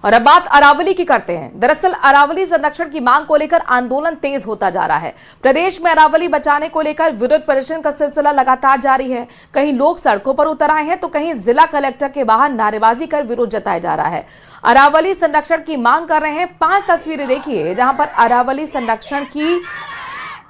और अब बात अरावली की करते हैं। दरअसल अरावली संरक्षण की मांग को लेकर आंदोलन तेज होता जा रहा है। प्रदेश में अरावली बचाने को लेकर विरोध प्रदर्शन का सिलसिला लगातार जारी है। कहीं लोग सड़कों पर उतर आए हैं तो कहीं जिला कलेक्टर के बाहर नारेबाजी कर विरोध जताया जा रहा है। अरावली संरक्षण की मांग कर रहे हैं। 5 तस्वीरें देखिए जहां पर अरावली संरक्षण की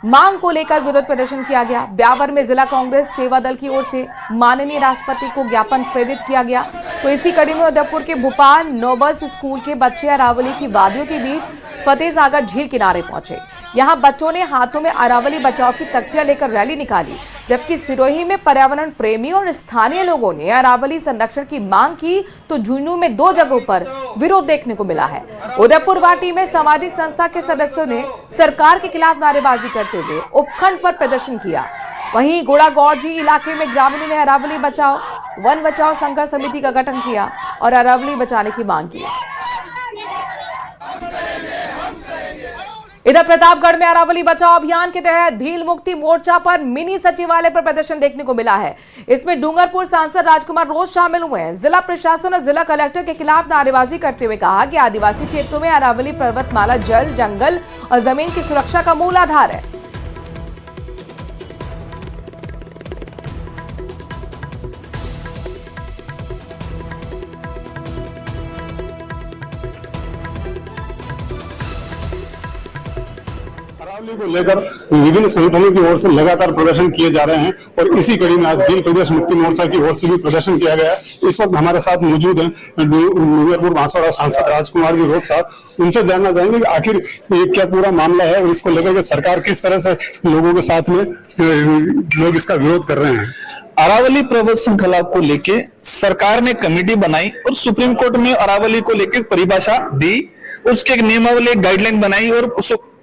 मांग को लेकर विरोध प्रदर्शन किया गया। ब्यावर में जिला कांग्रेस सेवा दल की ओर से माननीय राष्ट्रपति को ज्ञापन प्रेरित किया गया। तो इसी कड़ी में उदयपुर के भोपाल नोबल्स स्कूल के बच्चे अरावली की वादियों के बीच फतेह सागर झील किनारे पहुंचे। यहां बच्चों ने हाथों में अरावली बचाओ की तख्तियां लेकर रैली निकाली, जबकि सिरोही में पर्यावरण प्रेमी और स्थानीय लोगों ने अरावली संरक्षण की मांग की तो झुंझुनू में 2 जगहों पर विरोध देखने को मिला है। उदयपुर वाटी में सामाजिक संस्था के सदस्यों ने सरकार के खिलाफ नारेबाजी करते हुए उपखंड पर प्रदर्शन किया। वहीं गोड़ागौड़जी इलाके में ग्रामीणों ने अरावली बचाओ वन बचाओ संघर्ष समिति का गठन किया और अरावली बचाने की मांग की। इधर प्रतापगढ़ में अरावली बचाओ अभियान के तहत भील मुक्ति मोर्चा पर मिनी सचिवालय पर प्रदर्शन देखने को मिला है। इसमें डूंगरपुर सांसद राजकुमार रोज शामिल हुए हैं। जिला प्रशासन और जिला कलेक्टर के खिलाफ नारेबाजी करते हुए कहा कि आदिवासी क्षेत्रों में अरावली पर्वतमाला जल, जंगल और जमीन की सुरक्षा का मूल आधार है। अरावली को लेकर विभिन्न संगठनों की ओर से लगातार प्रदर्शन किए जा रहे हैं और इसी कड़ी में आज भील प्रदेश मुक्ति मोर्चा की ओर से भी प्रदर्शन किया गया। इस वक्त हमारे साथ मौजूद हैं डूंगरपुर बांसवाड़ा सांसद राजकुमार जी रोज साहब। उनसे जानना चाहेंगे कि आखिर ये क्या पूरा मामला है और इसको लेकर के सरकार किस तरह से लोगों के साथ में लोग इसका विरोध कर रहे हैं। अरावली पर्वत श्रृंखला को लेके सरकार ने कमेटी बनाई और सुप्रीम कोर्ट में अरावली को लेकर परिभाषा दी, उसके एक नियमावली गाइडलाइन बनाई और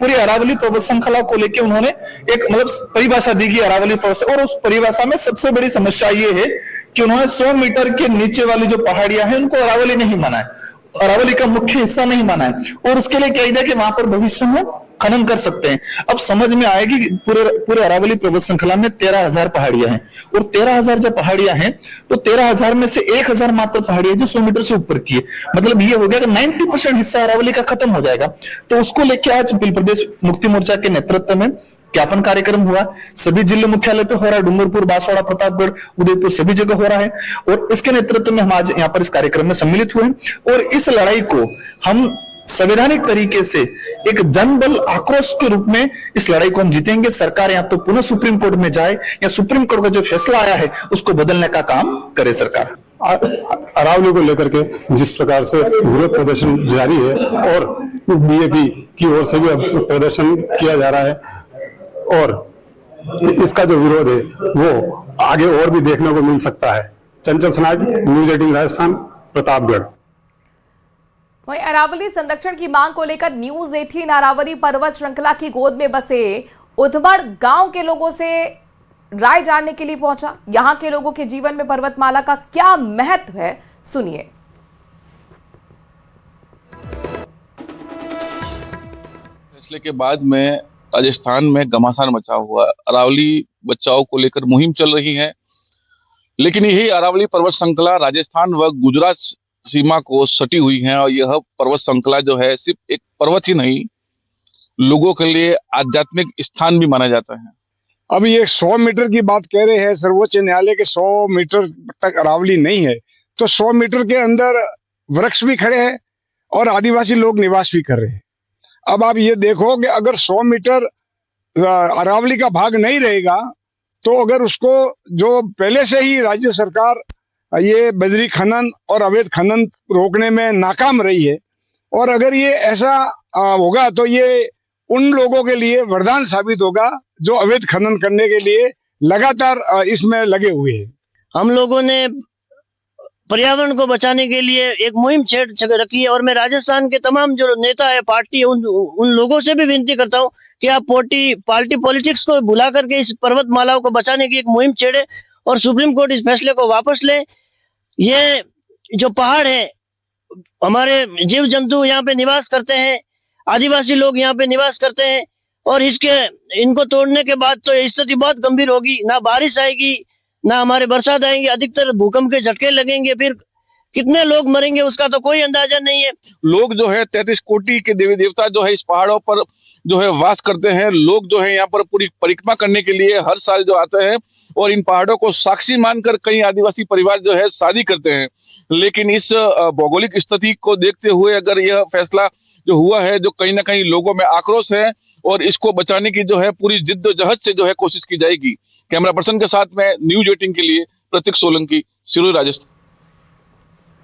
पूरी अरावली पर्वत श्रृंखला को लेकर उन्होंने एक परिभाषा दी गई अरावली पर्वत। और उस परिभाषा में सबसे बड़ी समस्या ये है कि उन्होंने 100 मीटर के नीचे वाली जो पहाड़ियां हैं उनको अरावली नहीं माना है, अरावली का मुख्य हिस्सा नहीं माना है और उसके लिए कह दिया कि वहां पर भविष्य में खनन कर सकते हैं। अब समझ में आएगी कि पूरे अरावली पर्वत श्रृंखला में 13,000 पहाड़ियां हैं और 13,000 जब पहाड़ियां हैं तो 13,000 में से 1,000 मात्र पहाड़ियां जो 100 मीटर से ऊपर की है। मतलब ये हो गया कि 90% हिस्सा अरावली का खत्म हो जाएगा। तो उसको लेकर आज भील प्रदेश मुक्ति मोर्चा के नेतृत्व में ज्ञापन कार्यक्रम हुआ। सभी जिला मुख्यालय पे हो रहा है, डूंगरपुर, बांसवाड़ा, प्रतापगढ़, उदयपुर सभी जगह हो रहा है और इसके नेतृत्व में हम आज यहाँ पर इस कार्यक्रम में सम्मिलित हुए और इस लड़ाई को हम संवैधानिक तरीके से एक जनबल आक्रोश के रूप में इस लड़ाई को हम जीतेंगे। सरकार या तो पुनः सुप्रीम कोर्ट में जाए या सुप्रीम कोर्ट का जो फैसला आया है उसको बदलने का काम करे सरकार। अरावली को लेकर के जिस प्रकार से विरोध प्रदर्शन जारी है और बीजेपी की ओर से भी अब प्रदर्शन किया जा रहा है और इसका जो विरोध है वो आगे और भी देखने को मिल सकता है। चंचल सनाज, न्यूज 18 राजस्थान, प्रतापगढ़। वहीं अरावली संरक्षण की मांग को लेकर न्यूज 18 अरावली पर्वत श्रृंखला की गोद में बसे उधमड़ गांव के लोगों से राय जानने के लिए पहुंचा। यहां के लोगों के जीवन में पर्वतमाला का क्या महत्व है, सुनिए। फैसले के बाद में राजस्थान में घमासान मचा हुआ है। अरावली बचाओ को लेकर मुहिम चल रही है, लेकिन यही अरावली पर्वत श्रृंखला राजस्थान व गुजरात सीमा को सटी हुई है और यह पर्वत श्रृंखला जो है सिर्फ एक पर्वत ही नहीं, लोगों के लिए आध्यात्मिक स्थान भी माना जाता है। अब ये 100 मीटर की बात कह रहे हैं सर्वोच्च न्यायालय के 100 मीटर तक अरावली नहीं है, तो 100 मीटर के अंदर वृक्ष भी खड़े हैं और आदिवासी लोग निवास भी कर रहे हैं। अब आप ये देखो कि अगर 100 मीटर अरावली का भाग नहीं रहेगा तो अगर उसको जो पहले से ही राज्य सरकार ये बजरी खनन और अवैध खनन रोकने में नाकाम रही है और अगर ये ऐसा होगा तो ये उन लोगों के लिए वरदान साबित होगा जो अवैध खनन करने के लिए लगातार इसमें लगे हुए हैं। हम लोगों ने पर्यावरण को बचाने के लिए एक मुहिम छेड़ रखी है और मैं राजस्थान के तमाम जो नेता है पार्टी है उन लोगों से भी विनती करता हूँ कि आप पार्टी पॉलिटिक्स को भुला करके इस पर्वतमालाओं को बचाने की एक मुहिम छेड़े और सुप्रीम कोर्ट इस फैसले को वापस ले। ये जो पहाड़ है, हमारे जीव जंतु यहाँ पे निवास करते हैं, आदिवासी लोग यहाँ पे निवास करते हैं और इनको तोड़ने के बाद तो स्थिति बहुत गंभीर होगी। ना बारिश आएगी, ना हमारे बरसात आएंगे, अधिकतर भूकंप के झटके लगेंगे, फिर कितने लोग मरेंगे उसका तो कोई अंदाजा नहीं है। लोग जो है 33 कोटि के देवी देवता जो है इस पहाड़ों पर जो है वास करते हैं। लोग जो है यहाँ पर पूरी परिक्रमा करने के लिए हर साल जो आते हैं और इन पहाड़ों को साक्षी मानकर कई आदिवासी परिवार जो है शादी करते हैं। लेकिन इस भौगोलिक स्थिति को देखते हुए अगर यह फैसला जो हुआ है, जो कहीं ना कहीं लोगों में आक्रोश है और इसको बचाने की जो है पूरी जिद्दोजहद से जो है कोशिश की जाएगी। कैमरा पर्सन के साथ में न्यूज 18 के लिए प्रतीक सोलंकी, सिरोही, राजस्थान।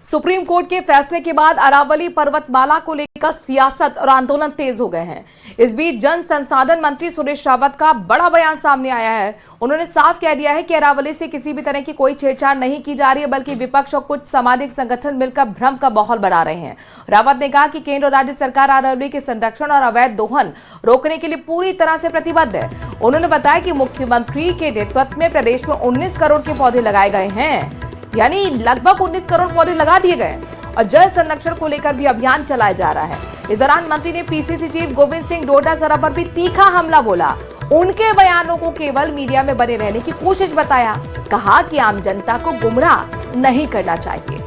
सुप्रीम कोर्ट के फैसले के बाद अरावली पर्वतमाला को लेकर सियासत और आंदोलन तेज हो गए हैं। इस बीच जन संसाधन मंत्री सुरेश रावत का बड़ा बयान सामने आया है। उन्होंने साफ कह दिया है कि अरावली से किसी भी तरह की कोई छेड़छाड़ नहीं की जा रही है, बल्कि विपक्ष और कुछ सामाजिक संगठन मिलकर भ्रम का माहौल बना रहे हैं। रावत ने कहा कि केंद्र और राज्य सरकार अरावली के संरक्षण और अवैध दोहन रोकने के लिए पूरी तरह से प्रतिबद्ध है। उन्होंने बताया कि मुख्यमंत्री के नेतृत्व में प्रदेश में 19 करोड़ के पौधे लगाए गए हैं, यानी लगभग 19 करोड़ पौधे लगा दिए गए और जल संरक्षण को लेकर भी अभियान चलाया जा रहा है। इस दौरान मंत्री ने पीसीसी चीफ गोविंद सिंह डोटासरा पर भी तीखा हमला बोला। उनके बयानों को केवल मीडिया में बने रहने की कोशिश बताया। कहा कि आम जनता को गुमराह नहीं करना चाहिए।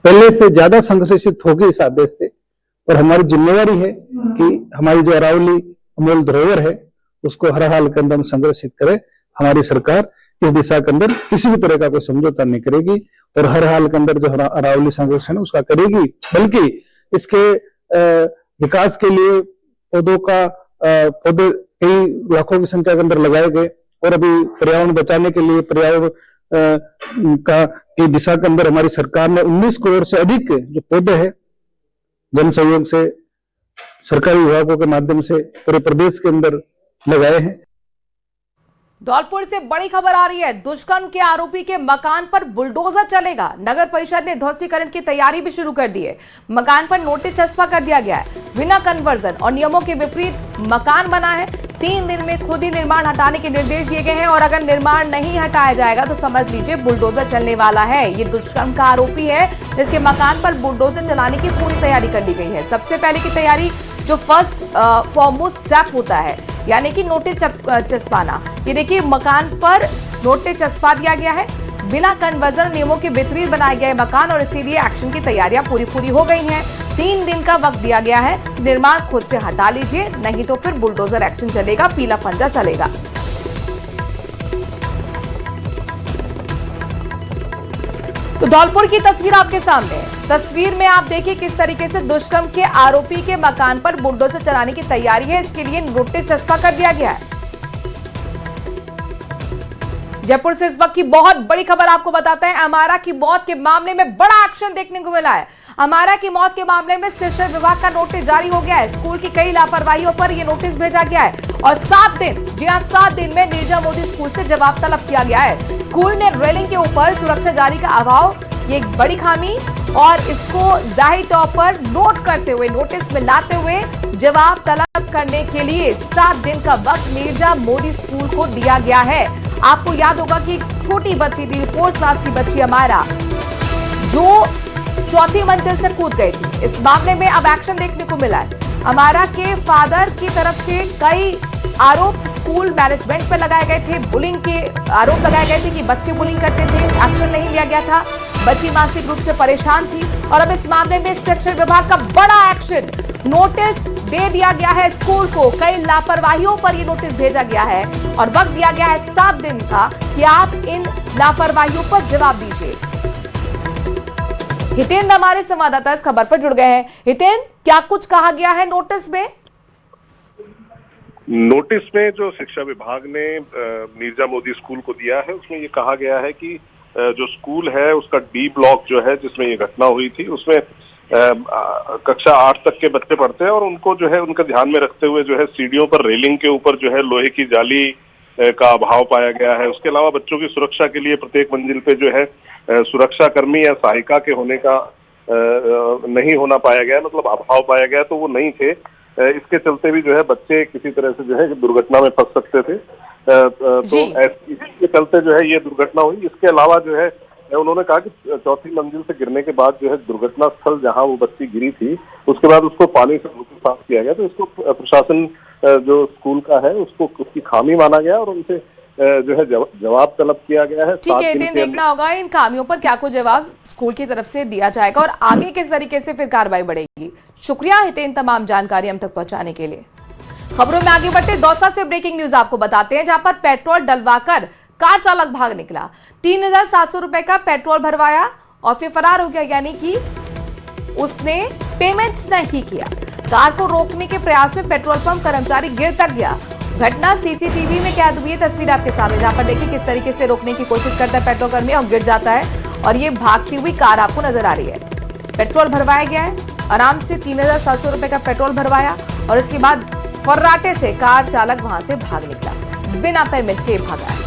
पहले से ज्यादा संघर्षित होगी इस आदेश से, और हमारी जिम्मेवारी है कि हमारी जो अरावली अमूल धरोहर है उसको हर हाल के अंदर हम संरक्षित करें। हमारी सरकार इस दिशा के अंदर किसी भी तरह का कोई समझौता नहीं करेगी और हर हाल के अंदर जो अरावली संरक्षण है उसका करेगी, बल्कि इसके विकास के लिए पौधे कई लाखों की संख्या के अंदर लगाए गए और अभी पर्यावरण बचाने के लिए पर्यावरण की दिशा के अंदर हमारी सरकार ने 19 करोड़ से अधिक जो पौधे हैं जन सहयोग से सरकारी विभागों के माध्यम से पूरे प्रदेश के अंदर लगाए हैं। धौलपुर से बड़ी खबर आ रही है। दुष्कर्म के आरोपी के मकान पर बुलडोजर चलेगा। नगर परिषद ने ध्वस्तीकरण की तैयारी भी शुरू कर दी है। मकान पर नोटिस चस्पा कर दिया गया है। बिना कन्वर्जन और नियमों के विपरीत मकान बना है। 3 दिन में खुद ही निर्माण हटाने के निर्देश दिए गए हैं और अगर निर्माण नहीं हटाया जाएगा तो समझ लीजिए बुलडोजर चलने वाला है। ये दुष्कर्म का आरोपी है जिसके मकान पर बुलडोजर चलाने की पूरी तैयारी कर ली गई है। सबसे पहले की तैयारी जो फर्स्ट फॉरमोस्ट स्टेप होता है, यानी कि नोटिस चस्पाना। ये देखिए मकान पर नोटिस चस्पा दिया गया है। बिना कन्वर्जन नियमों के विपरीत बनाए गए मकान और इसीलिए एक्शन की तैयारियां पूरी हो गई हैं। 3 दिन का वक्त दिया गया है। निर्माण खुद से हटा लीजिए, नहीं तो फिर बुलडोजर एक्शन चलेगा, पीला पंजा चलेगा। तो धौलपुर की तस्वीर आपके सामने है। तस्वीर में आप देखिए किस तरीके से दुष्कर्म के आरोपी के मकान पर बुलडोजर चलाने की तैयारी है। इसके लिए नोटिस चस्पा कर दिया गया है। जयपुर से इस वक्त की बहुत बड़ी खबर आपको बताते हैं। अमारा की मौत के मामले में बड़ा एक्शन देखने को मिला है। अमारा की मौत के मामले में शिक्षा विभाग का नोटिस जारी हो गया है। स्कूल की कई लापरवाहियों पर यह नोटिस भेजा गया है और 7 दिन, जी हां 7 दिन में नीरजा मोदी स्कूल से जवाब तलब किया गया है। स्कूल में रेलिंग के ऊपर सुरक्षा जाली का अभाव, ये एक बड़ी खामी और इसको जाहिर तौर पर नोट करते हुए, नोटिस में लाते हुए जवाब तलब करने के लिए 7 दिन का वक्त नीरजा मोदी स्कूल को दिया गया है। आपको याद होगा कि छोटी बच्ची थी, 4th क्लास की बच्ची अमारा, जो 4थी मंजिल से कूद गई थी। इस मामले में अब एक्शन देखने को मिला है। अमारा के फादर की तरफ से कई आरोप स्कूल मैनेजमेंट पर लगाए गए थे। बुलिंग के आरोप लगाए गए थे कि बच्चे बुलिंग करते थे, एक्शन नहीं लिया गया था। बच्ची मानसिक रूप से परेशान थी और अब इस मामले में शिक्षा विभाग का बड़ा एक्शन, नोटिस दे दिया गया है स्कूल को। कई लापरवाहियों पर यह नोटिस भेजा गया है और वक्त दिया गया है 7 दिन का कि आप इन लापरवाहियों पर जवाब दीजिए। हितेन हमारे संवाददाता इस खबर पर जुड़ गए हैं। हितेन, क्या कुछ कहा गया है नोटिस में? नोटिस में जो शिक्षा विभाग ने नीरजा मोदी स्कूल को दिया है उसमें ये कहा गया है कि जो स्कूल है उसका डी ब्लॉक जो है जिसमें ये घटना हुई थी उसमें कक्षा 8 तक के बच्चे पढ़ते हैं और उनको जो है उनका ध्यान में रखते हुए जो है सीढ़ियों पर रेलिंग के ऊपर जो है लोहे की जाली का अभाव पाया गया है। उसके अलावा बच्चों की सुरक्षा के लिए प्रत्येक मंजिल पे जो है सुरक्षा कर्मी या सहायिका के होने का नहीं होना पाया गया, मतलब अभाव पाया गया, तो वो नहीं थे। इसके चलते भी जो है बच्चे किसी तरह से जो है दुर्घटना में फंस सकते थे, तो इसके चलते जो है ये दुर्घटना हुई। इसके अलावा जो है उन्होंने कहा कि 4थी मंजिल से गिरने के बाद जो है दुर्घटना स्थल जहां वो बच्ची गिरी थी उसके बाद उसको पानी से साफ किया गया, तो इसको प्रशासन जो स्कूल का है उसको उसकी खामी माना गया और उनसे जो है जवाब तलब किया गया है। ठीक है, इतने देखना होगा इन खामियों पर क्या कुछ जवाब स्कूल की तरफ से दिया जाएगा और आगे किस तरीके से फिर कार्रवाई बढ़ेगी। शुक्रिया हितेन तमाम जानकारी हम तक पहुंचाने के लिए। खबरों में आगे बढ़ते दौसा से ब्रेकिंग न्यूज आपको बताते हैं, जहां पर पेट्रोल डलवाकर कार चालक भाग निकला। 3,700 रुपए का पेट्रोल भरवाया और फिर फरार हो गया, यानी कि उसने पेमेंट नहीं किया। कार को रोकने के प्रयास में पेट्रोल पंप कर्मचारी गिर तक गया। घटना सीसीटीवी में कैद हुई है, तस्वीर आपके सामने, जहां पर देखिए किस तरीके से रोकने की कोशिश करता है पेट्रोल कर्मी और गिर जाता है और ये भागती हुई कार आपको नजर आ रही है। पेट्रोल भरवाया गया है, आराम से 3,700 रुपए का पेट्रोल भरवाया और इसके बाद फर्राटे से कार चालक वहां से भाग निकला, बिना पेमेंट के भागा है।